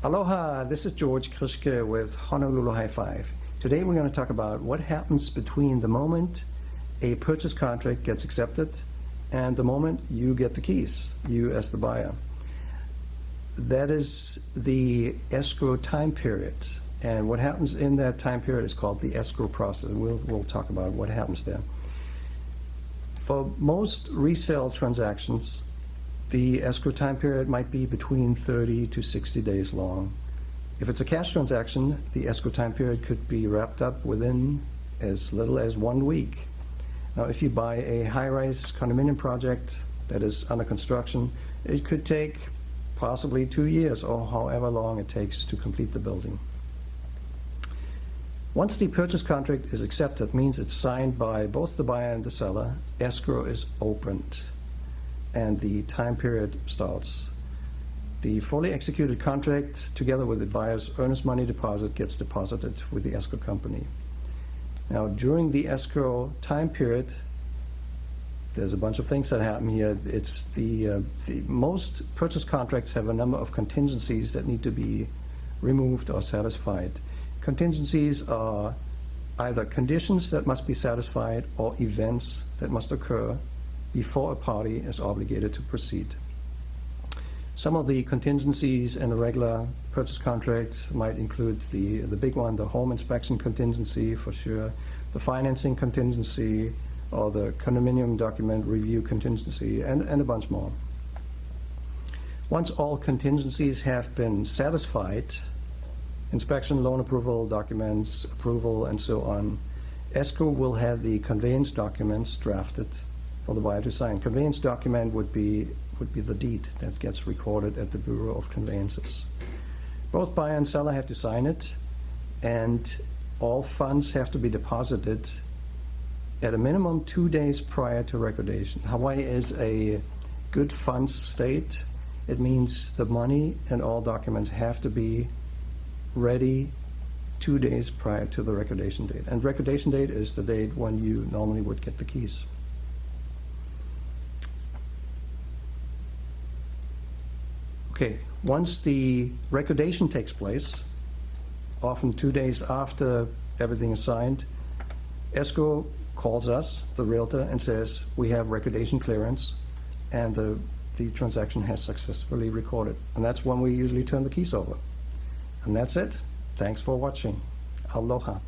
Aloha, this is George Krischke with Honolulu HI. Today we're going to talk about what happens between the moment a purchase contract gets accepted and the moment you get the keys, you as the buyer. That is the escrow time period. And what happens in that time period is called the escrow process. We'll talk about what happens there. For most resale transactions, the escrow time period might be between 30 to 60 days long. If it's a cash transaction, the escrow time period could be wrapped up within as little as 1 week. Now, if you buy a high-rise condominium project that is under construction, it could take possibly 2 years or however long it takes to complete the building. Once the purchase contract is accepted, means it's signed by both the buyer and the seller, escrow is opened and the time period starts. The fully executed contract, together with the buyer's earnest money deposit, gets deposited with the escrow company. Now, during the escrow time period, there's a bunch of things that happen here. It's the most purchase contracts have a number of contingencies that need to be removed or satisfied. Contingencies are either conditions that must be satisfied or events that must occur before a party is obligated to proceed. Some of the contingencies in a regular purchase contract might include the big one, the home inspection contingency for sure, the financing contingency, or the condominium document review contingency, and a bunch more. Once all contingencies have been satisfied, inspection, loan approval, documents, approval, and so on, escrow will have the conveyance documents drafted for the buyer to sign. Conveyance document would be the deed that gets recorded at the Bureau of Conveyances. Both buyer and seller have to sign it, and all funds have to be deposited at a minimum 2 days prior to recordation. Hawaii is a good funds state. It means the money and all documents have to be ready 2 days prior to the recordation date. And recordation date is the date when you normally would get the keys. Okay, once the recordation takes place, often 2 days after everything is signed, escrow calls us, the realtor, and says, we have recordation clearance, and the transaction has successfully recorded. And that's when we usually turn the keys over. And that's it. Thanks for watching. Aloha.